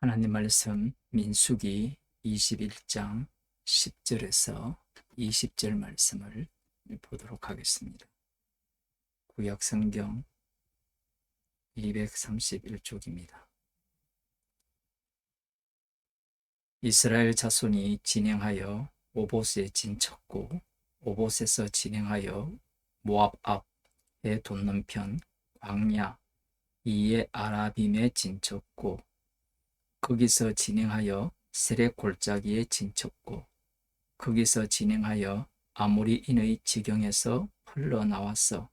하나님 말씀 민수기 21장 10절에서 20절 말씀을 보도록 하겠습니다. 구약성경 231쪽입니다. 이스라엘 자손이 진행하여 오봇에 진쳤고 오봇에서 진행하여 모압 앞에 돋는 편 광야 이에 아라빔에 진쳤고 거기서 진행하여 세렉 골짜기에 진쳤고 거기서 진행하여 아모리인의 지경에서 흘러나와서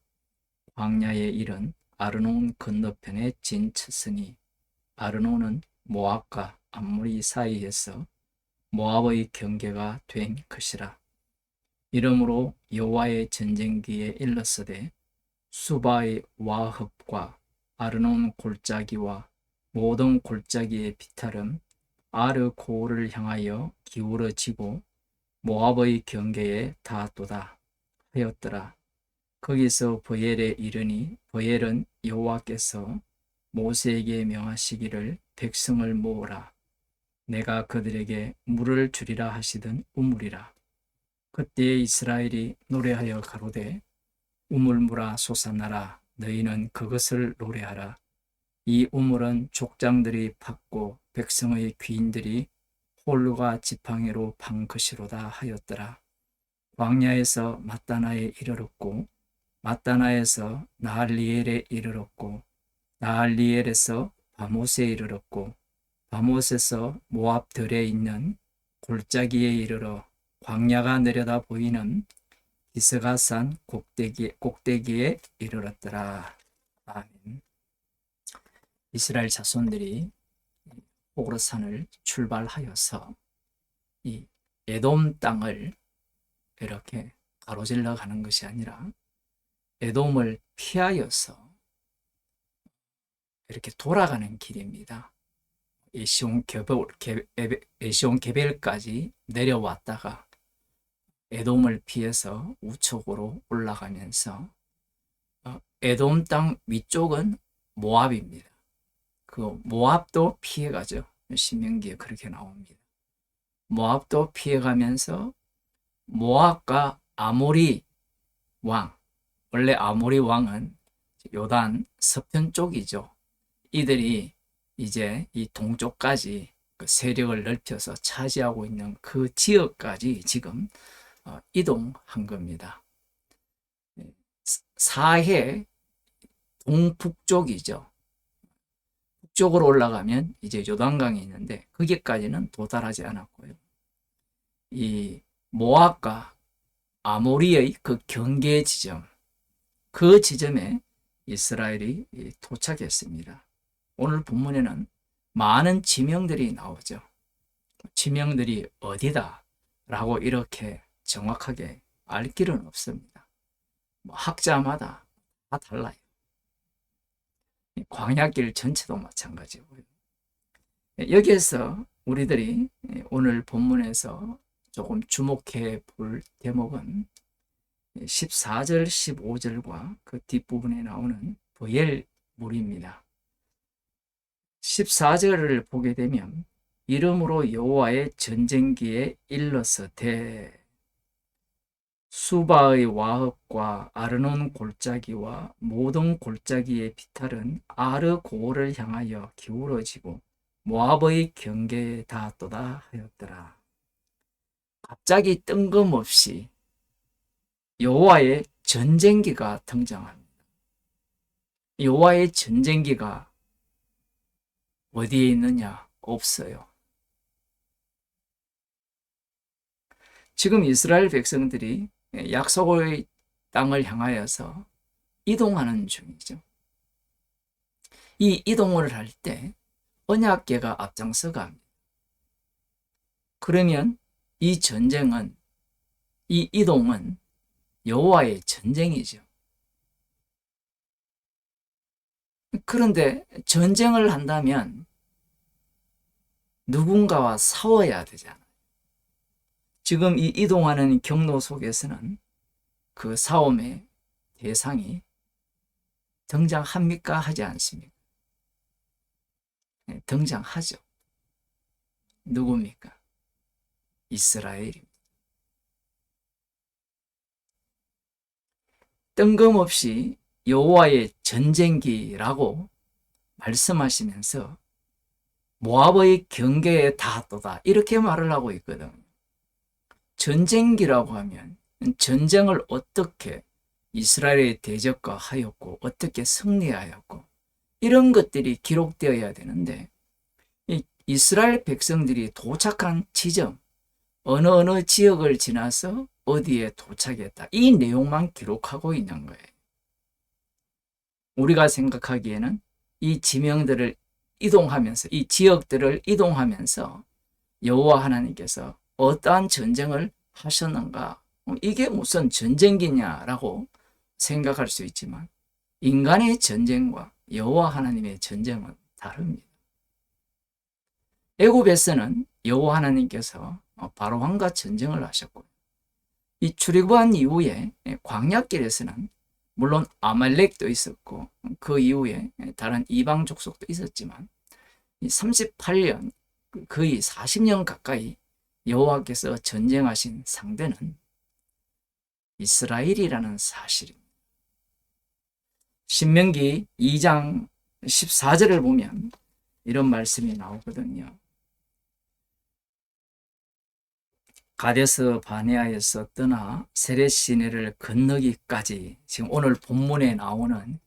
광야에 이른 아르논 건너편에 진쳤으니 아르논은 모압과 암모리 사이에서 모압의 경계가 된 것이라. 이러므로 여호와의 전쟁기에 일렀으되 수바의 와흡과 아르논 골짜기와 모든 골짜기의 비탈은 아르고를 향하여 기울어지고 모압의 경계에 닿았도다 하였더라. 거기서 버엘에 이르니 버엘은 여호와께서 모세에게 명하시기를 백성을 모으라. 내가 그들에게 물을 주리라 하시던 우물이라. 그때에 이스라엘이 노래하여 가로되 우물물아 솟아나라. 너희는 그것을 노래하라. 이 우물은 족장들이 팠고 백성의 귀인들이 홀과 지팡이로 판 것이로다 하였더라. 광야에서 마따나에 이르렀고 마따나에서 나할리엘에 이르렀고 나할리엘에서 바못에 이르렀고 바못에서 모압 들에 있는 골짜기에 이르러 광야가 내려다 보이는 기스가산 꼭대기에 이르렀더라. 아멘. 이스라엘 자손들이 호르산을 출발하여서 이 에돔 땅을 이렇게 가로질러 가는 것이 아니라 에돔을 피하여서 이렇게 돌아가는 길입니다. 에시온 게벨까지 내려왔다가 에돔을 피해서 우측으로 올라가면서 에돔 땅 위쪽은 모압입니다. 그 모압도 피해가죠. 신명기에 그렇게 나옵니다. 모압도 피해가면서 모압과 아모리 왕, 원래 아모리 왕은 요단 서편 쪽이죠. 이들이 이제 이 동쪽까지 그 세력을 넓혀서 차지하고 있는 그 지역까지 지금 이동한 겁니다. 사해 동북쪽이죠. 북쪽으로 올라가면 이제 요단강이 있는데 거기까지는 도달하지 않았고요. 이 모압과 아모리의 그 경계 지점, 그 지점에 이스라엘이 도착했습니다. 오늘 본문에는 많은 지명들이 나오죠. 지명들이 어디다 라고 이렇게 정확하게 알 길은 없습니다. 학자마다 다 달라요. 광야길 전체도 마찬가지고요. 여기에서 우리들이 오늘 본문에서 조금 주목해 볼 대목은 14절, 15절과 그 뒷부분에 나오는 버엘 물입니다. 14절을 보게 되면 이름으로 여호와의 전쟁기에 일러서되 수바의 와흡과 아르논 골짜기와 모든 골짜기의 비탈은 아르고를 향하여 기울어지고 모압의 경계에 닿았도다 하였더라. 갑자기 뜬금없이 여호와의 전쟁기가 등장합니다. 여호와의 전쟁기가 어디에 있느냐? 없어요. 지금 이스라엘 백성들이 약속의 땅을 향하여서 이동하는 중이죠. 이 이동을 할 때 언약궤가 앞장서 갑니다. 그러면 이 전쟁은, 이 이동은 여호와의 전쟁이죠. 그런데 전쟁을 한다면 누군가와 싸워야 되잖아요. 지금 이 이동하는 경로 속에서는 그 싸움의 대상이 등장합니까? 하지 않습니까? 등장하죠. 누굽니까? 이스라엘입니다. 뜬금없이 여호와의 전쟁기라고 말씀하시면서 모압의 경계에 닿았도다 이렇게 말을 하고 있거든요. 전쟁기라고 하면 전쟁을 어떻게 이스라엘에 대적하였고 어떻게 승리하였고 이런 것들이 기록되어야 되는데 이 이스라엘 백성들이 도착한 지점 어느 지역을 지나서 어디에 도착했다 이 내용만 기록하고 있는 거예요. 우리가 생각하기에는 이 지명들을 이동하면서 이 지역들을 이동하면서 여호와 하나님께서 어떠한 전쟁을 하셨는가 이게 무슨 전쟁기냐라고 생각할 수 있지만 인간의 전쟁과 여호와 하나님의 전쟁은 다릅니다. 애굽에서는 여호와 하나님께서 바로왕과 전쟁을 하셨고 이 출애굽한 이후에 광야길에서는 물론 아말렉도 있었고 그 이후에 다른 이방 족속도 있었지만 38년 거의 40년 가까이 여호와께서 전쟁하신 상대는 이스라엘이라는 사실입니다. 신명기 2장 14절을 보면 이런 말씀이 나오거든요. 가데스 바네아에서 떠나 세렛 시내를 건너기까지 지금 오늘 본문에 나오는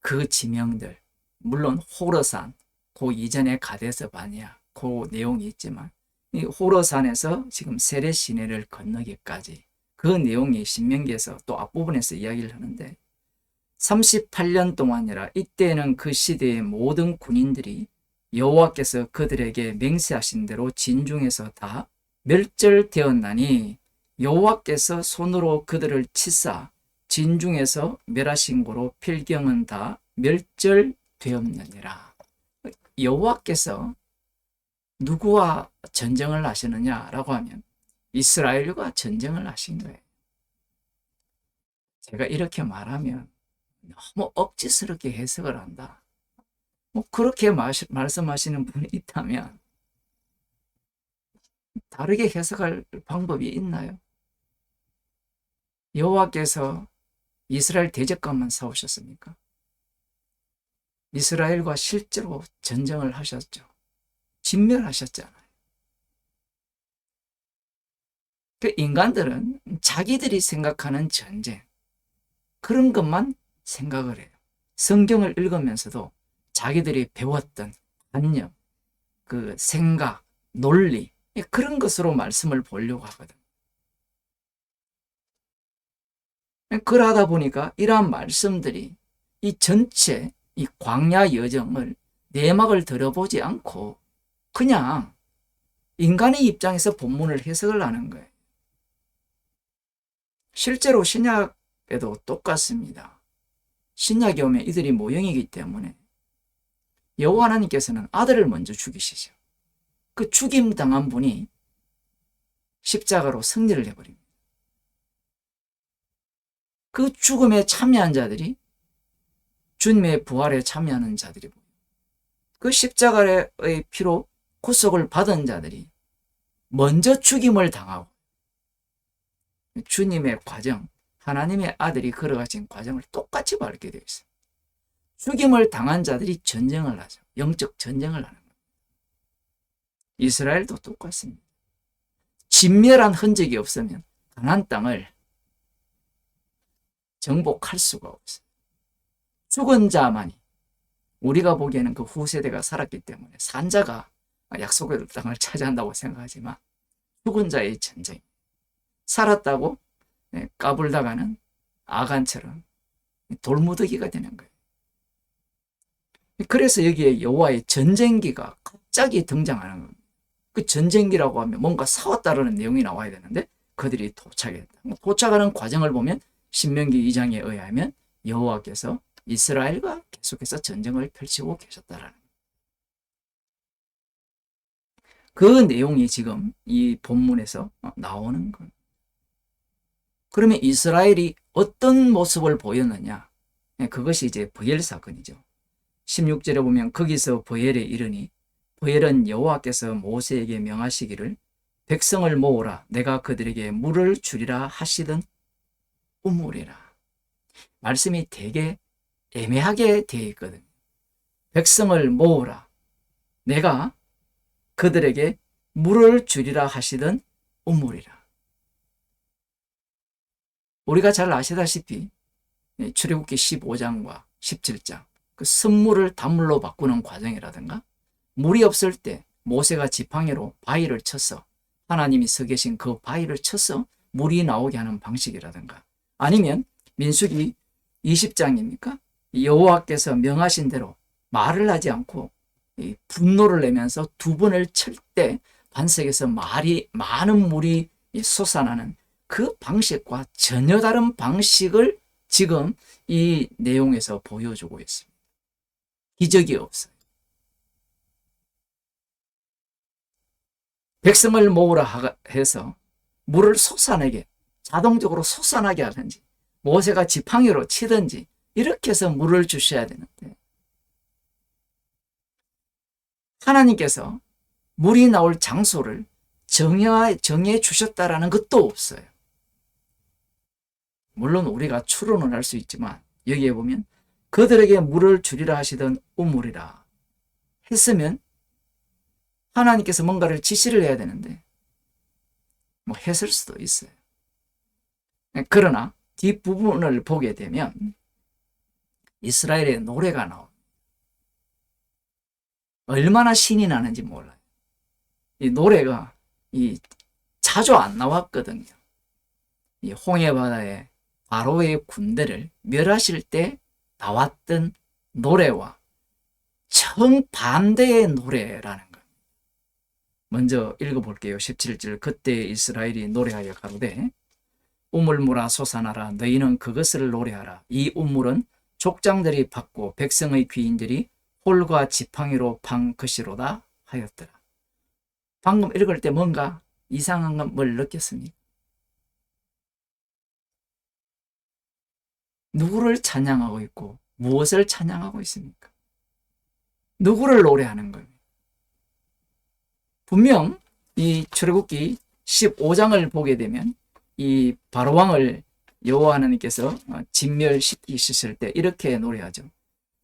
그 지명들 물론 호르산 그 이전에 가데스 바네아 그 내용이 있지만 이 호르산에서 지금 세렛 시내를 건너기까지 그 내용이 신명기에서 또 앞부분에서 이야기를 하는데 38년 동안이라 이때는 그 시대의 모든 군인들이 여호와께서 그들에게 맹세하신 대로 진중에서 다 멸절되었나니 여호와께서 손으로 그들을 치사 진중에서 멸하신 고로 필경은 다 멸절되었느니라. 여호와께서 누구와 전쟁을 하시느냐라고 하면 이스라엘과 전쟁을 하신 거예요. 제가 이렇게 말하면 너무 억지스럽게 해석을 한다. 그렇게 말씀하시는 분이 있다면 다르게 해석할 방법이 있나요? 여호와께서 이스라엘 대적과만 싸우셨습니까? 이스라엘과 실제로 전쟁을 하셨죠. 진멸하셨잖아요. 그 인간들은 자기들이 생각하는 전쟁 그런 것만 생각을 해요. 성경을 읽으면서도 자기들이 배웠던 관념, 그 생각, 논리 그런 것으로 말씀을 보려고 하거든. 그러다 보니까 이러한 말씀들이 이 전체 이 광야 여정을 내막을 들어보지 않고 그냥 인간의 입장에서 본문을 해석을 하는 거예요. 실제로 신약에도 똑같습니다. 신약에 오면 이들이 모형이기 때문에 여호와 하나님께서는 아들을 먼저 죽이시죠. 그 죽임 당한 분이 십자가로 승리를 해버립니다. 그 죽음에 참여한 자들이 주님의 부활에 참여하는 자들이고 그 십자가의 피로 구속을 받은 자들이 먼저 죽임을 당하고 주님의 과정, 하나님의 아들이 걸어가신 과정을 똑같이 밟게 되어 있어요. 죽임을 당한 자들이 전쟁을 하죠. 영적 전쟁을 하는 거예요. 이스라엘도 똑같습니다. 진멸한 흔적이 없으면 가나안 땅을 정복할 수가 없어요. 죽은 자만이 우리가 보기에는 그 후세대가 살았기 때문에 산자가 약속의 땅을 차지한다고 생각하지만 죽은 자의 전쟁 살았다고 까불다가는 아간처럼 돌무더기가 되는 거예요. 그래서 여기에 여호와의 전쟁기가 갑자기 등장하는 겁니다. 그 전쟁기라고 하면 뭔가 싸웠다라는 내용이 나와야 되는데 그들이 도착했다. 도착하는 과정을 보면 신명기 2장에 의하면 여호와께서 이스라엘과 계속해서 전쟁을 펼치고 계셨다라는 거예요. 그 내용이 지금 이 본문에서 나오는 겁니다. 그러면 이스라엘이 어떤 모습을 보였느냐? 그것이 이제 브엘 사건이죠. 16절에 보면 거기서 브엘에 이르니 그엘은 여호와께서 모세에게 명하시기를 백성을 모으라 내가 그들에게 물을 주리라 하시던 우물이라. 말씀이 되게 애매하게 되어 있거든요. 백성을 모으라 내가 그들에게 물을 주리라 하시던 우물이라. 우리가 잘 아시다시피 출애굽기 15장과 17장 그 쓴물을 단물로 바꾸는 과정이라든가, 물이 없을 때 모세가 지팡이로 바위를 쳐서 하나님이 서 계신 그 바위를 쳐서 물이 나오게 하는 방식이라든가, 아니면 민수기 20장입니까? 여호와께서 명하신 대로 말을 하지 않고 분노를 내면서 두 번을 칠 때 반석에서 많은 물이 솟아나는 그 방식과 전혀 다른 방식을 지금 이 내용에서 보여주고 있습니다. 기적이 없어요. 백성을 모으라 해서 물을 솟아내게, 자동적으로 솟아나게 하든지 모세가 지팡이로 치든지 이렇게 해서 물을 주셔야 되는데, 하나님께서 물이 나올 장소를 정해 주셨다라는 것도 없어요. 물론 우리가 추론을 할 수 있지만 여기에 보면 그들에게 물을 주리라 하시던 우물이라 했으면 하나님께서 뭔가를 지시를 해야 되는데 뭐 했을 수도 있어요. 그러나 뒷부분을 보게 되면 이스라엘의 노래가 나옵니다. 얼마나 신이 나는지 몰라요. 이 노래가 자주 안 나왔거든요. 이 홍해바다에 바로의 군대를 멸하실 때 나왔던 노래와 정반대의 노래라는 것. 먼저 읽어볼게요. 17절. 그때 이스라엘이 노래하여 가로되 우물물아 솟아나라 너희는 그것을 노래하라. 이 우물은 족장들이 받고 백성의 귀인들이 홀과 지팡이로 판 것이로다 하였더라. 방금 읽을 때 뭔가 이상한 걸 느꼈습니까? 누구를 찬양하고 있고 무엇을 찬양하고 있습니까? 누구를 노래하는 겁니까? 분명 이 출애굽기 15장을 보게 되면 이 바로왕을 여호와 하나님께서 진멸시키셨을 때 이렇게 노래하죠.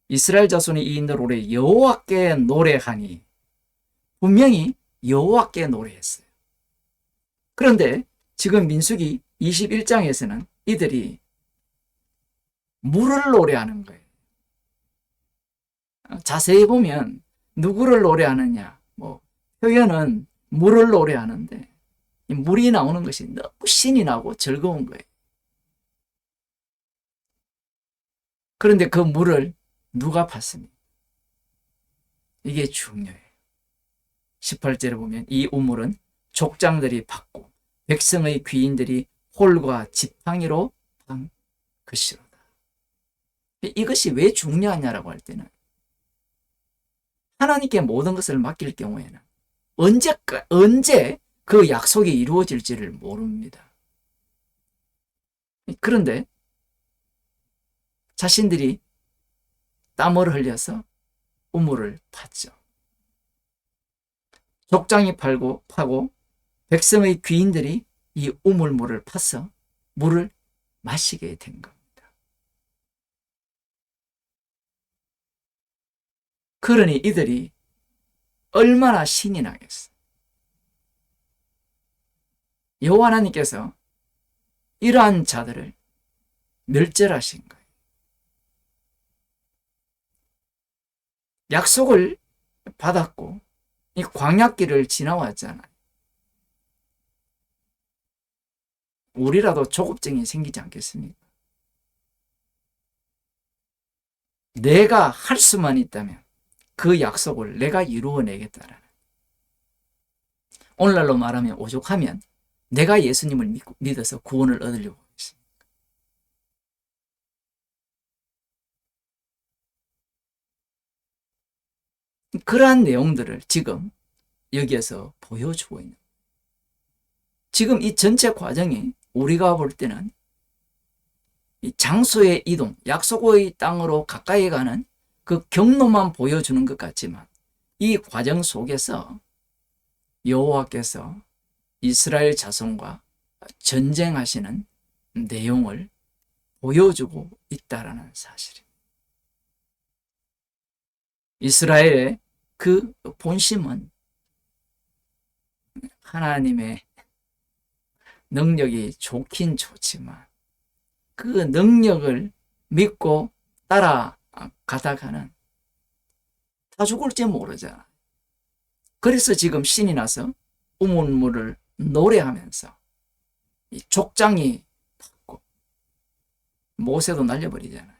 이스라엘 자손이 이 노래 여호와께 노래하니, 분명히 여호와께 노래했어요. 그런데 지금 민수기 21장에서는 이들이 물을 노래하는 거예요. 자세히 보면 누구를 노래하느냐, 표현은 물을 노래하는데 이 물이 나오는 것이 너무 신이 나고 즐거운 거예요. 그런데 그 물을 누가 팠습니까? 이게 중요해요. 18절에 보면 이 우물은 족장들이 팠고 백성의 귀인들이 홀과 지팡이로 판 것이로다. 이것이 왜 중요하냐라고 할 때는 하나님께 모든 것을 맡길 경우에는 언제 그 약속이 이루어질지를 모릅니다. 그런데 자신들이 땀을 흘려서 우물을 팠죠. 족장이 파고 백성의 귀인들이 이 우물물을 파서 물을 마시게 된 겁니다. 그러니 이들이 얼마나 신이 나겠어요. 여호와 하나님께서 이러한 자들을 멸절하신 거예요. 약속을 받았고 이 광야길을 지나왔잖아요. 우리라도 조급증이 생기지 않겠습니까? 내가 할 수만 있다면 그 약속을 내가 이루어내겠다라는, 오늘날로 말하면 오죽하면 내가 예수님을 믿어서 구원을 얻으려고 했습니다. 그러한 내용들을 지금 여기에서 보여주고 있는, 지금 이 전체 과정이 우리가 볼 때는 이 장소의 이동, 약속의 땅으로 가까이 가는 그 경로만 보여주는 것 같지만 이 과정 속에서 여호와께서 이스라엘 자손과 전쟁하시는 내용을 보여주고 있다라는 사실입니다. 이스라엘의 그 본심은 하나님의 능력이 좋긴 좋지만 그 능력을 믿고 따라가다가는 다 죽을지 모르잖아. 그래서 지금 신이 나서 우물물을 노래하면서 이 족장이 탔고 모세도 날려버리잖아요.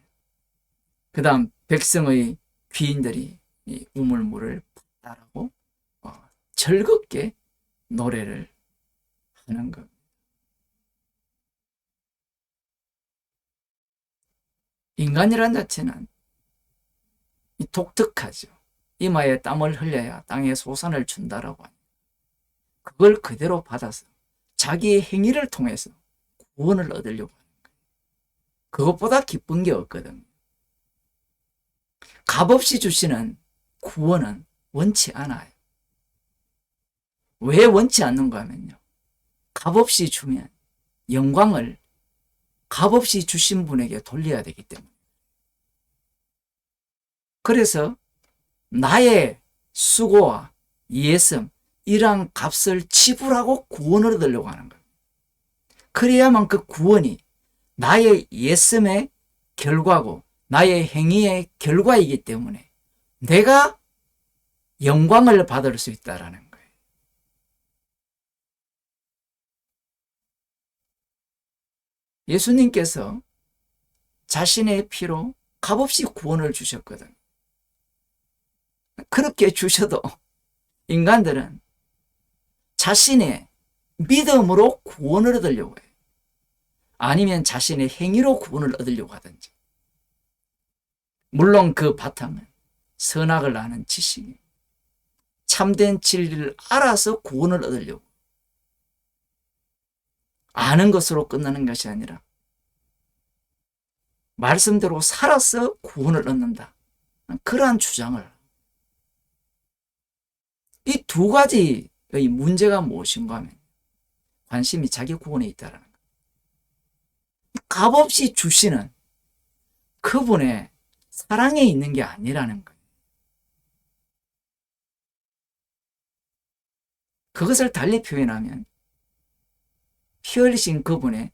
그 다음 백성의 귀인들이 이 우물물을 따라고 즐겁게 노래를 하는 겁니다. 인간이란 자체는 독특하죠. 이마에 땀을 흘려야 땅에 소산을 준다라고 합니다. 그걸 그대로 받아서 자기의 행위를 통해서 구원을 얻으려고 하는 거예요. 그것보다 기쁜 게 없거든요. 값없이 주시는 구원은 원치 않아요. 왜 원치 않는가 하면요. 값없이 주면 영광을 값없이 주신 분에게 돌려야 되기 때문에. 그래서 나의 수고와 예SM 이러한 값을 지불하고 구원을 얻으려고 하는 거예요. 그래야만 그 구원이 나의 예씀의 결과고 나의 행위의 결과이기 때문에 내가 영광을 받을 수 있다는 거예요. 예수님께서 자신의 피로 값없이 구원을 주셨거든. 그렇게 주셔도 인간들은 자신의 믿음으로 구원을 얻으려고 해요. 아니면 자신의 행위로 구원을 얻으려고 하든지. 물론 그 바탕은 선악을 아는 지식입니다. 참된 진리를 알아서 구원을 얻으려고. 아는 것으로 끝나는 것이 아니라 말씀대로 살아서 구원을 얻는다. 그러한 주장을. 이 두 가지의 문제가 무엇인가 하면 관심이 자기 구원에 있다는 거예요. 값없이 주시는 그분의 사랑에 있는 게 아니라는 거예요. 그것을 달리 표현하면 피 흘리신 그분의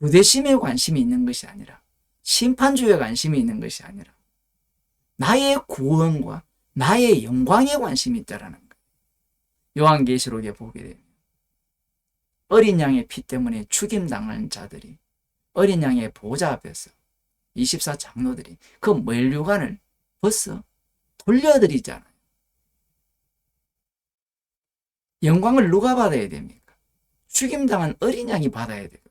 주대심에 관심이 있는 것이 아니라 심판주에 관심이 있는 것이 아니라 나의 구원과 나의 영광에 관심이 있다는 거예요. 요한계시록에 보게 되면 어린 양의 피 때문에 죽임당한 자들이 어린 양의 보좌 앞에서 24장로들이 그 멸류관을 벗어 돌려드리잖아요. 영광을 누가 받아야 됩니까? 죽임당한 어린 양이 받아야 돼요.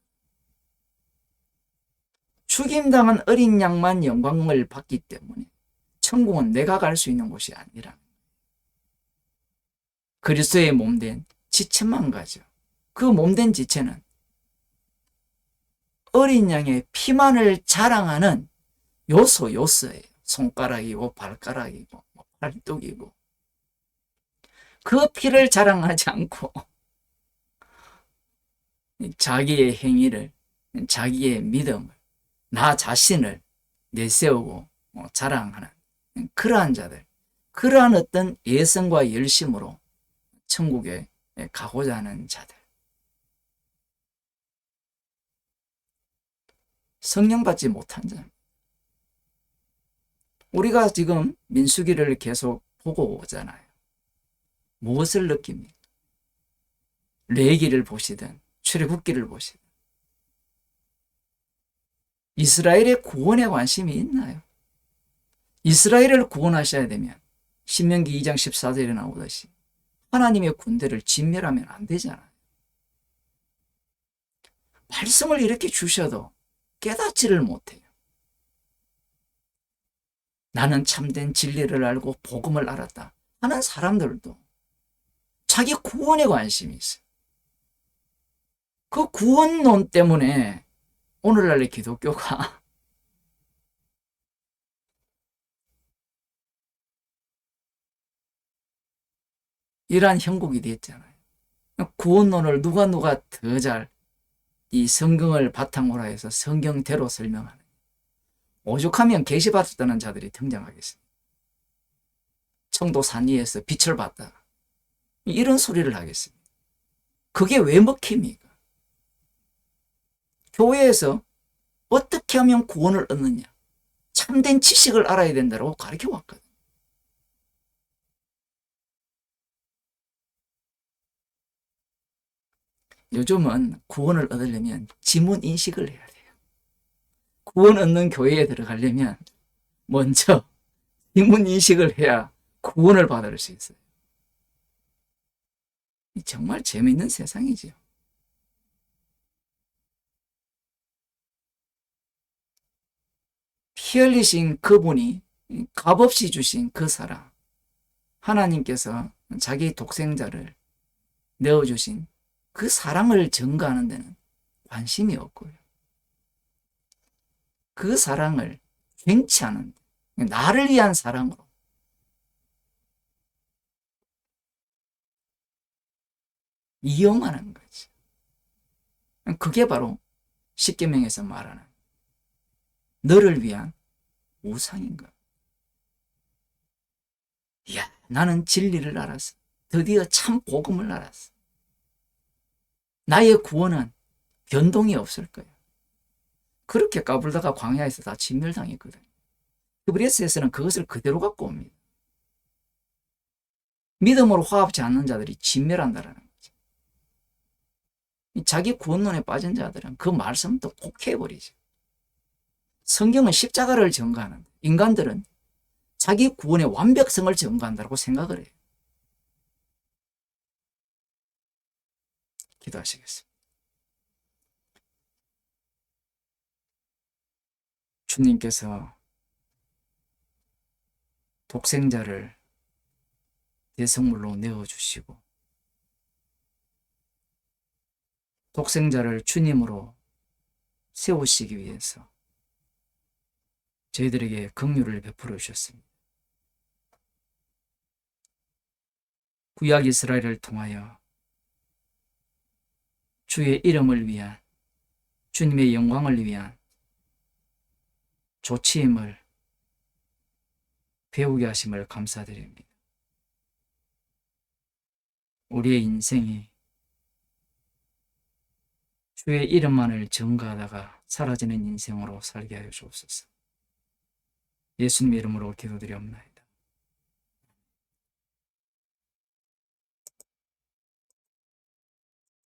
죽임당한 어린 양만 영광을 받기 때문에 천국은 내가 갈 수 있는 곳이 아니라 그리스도의 몸된 지체만 가죠. 그 몸된 지체는 어린 양의 피만을 자랑하는 요소예요. 손가락이고 발가락이고 팔뚝이고 그 피를 자랑하지 않고 자기의 행위를 자기의 믿음을 나 자신을 내세우고 자랑하는 그러한 자들, 그러한 어떤 예성과 열심으로 천국에 가고자 하는 자들. 성령 받지 못한 자. 우리가 지금 민수기를 계속 보고 오잖아요. 무엇을 느낍니까? 레위기를 보시든 출애굽기를 보시든 이스라엘의 구원에 관심이 있나요? 이스라엘을 구원하셔야 되면 신명기 2장 14절에 나오듯이 하나님의 군대를 진멸하면 안 되잖아요. 말씀을 이렇게 주셔도 깨닫지를 못해요. 나는 참된 진리를 알고 복음을 알았다 하는 사람들도 자기 구원에 관심이 있어요. 그 구원론 때문에 오늘날의 기독교가 이러한 형국이 됐잖아요. 구원론을 누가 더 잘 이 성경을 바탕으로 해서 성경대로 설명하는, 오죽하면 계시받았다는 자들이 등장하겠습니다. 청도 산 위에서 빛을 봤다, 이런 소리를 하겠습니다. 그게 왜 먹힙니까? 교회에서 어떻게 하면 구원을 얻느냐, 참된 지식을 알아야 된다고 가르쳐 왔거든요. 요즘은 구원을 얻으려면 지문 인식을 해야 돼요. 구원 얻는 교회에 들어가려면 먼저 지문 인식을 해야 구원을 받을 수 있어요. 정말 재미있는 세상이죠. 피 흘리신 그분이 값없이 주신 그 사랑, 하나님께서 자기 독생자를 내어주신 그 사랑을 증거하는 데는 관심이 없고요. 그 사랑을 쟁취하는, 나를 위한 사랑으로 이용하는 거지. 그게 바로 십계명에서 말하는 너를 위한 우상인 거야. 이야, 나는 진리를 알았어. 드디어 참 복음을 알았어. 나의 구원은 변동이 없을 거야. 그렇게 까불다가 광야에서 다 진멸당했거든. 히브리서에서는 그것을 그대로 갖고 옵니다. 믿음으로 화합치 않는 자들이 진멸한다라는 거죠. 자기 구원론에 빠진 자들은 그 말씀도 곡해버리죠. 성경은 십자가를 증거하는데 인간들은 자기 구원의 완벽성을 증거한다고 생각을 해요. 기도하시겠습니다. 주님께서 독생자를 대성물로 내어주시고 독생자를 주님으로 세우시기 위해서 저희들에게 긍휼을 베풀어 주셨습니다. 구약 이스라엘을 통하여 주의 이름을 위한, 주님의 영광을 위한 조치임을 배우게 하심을 감사드립니다. 우리의 인생이 주의 이름만을 증거하다가 사라지는 인생으로 살게 하여 주옵소서. 예수님의 이름으로 기도드리옵나이다.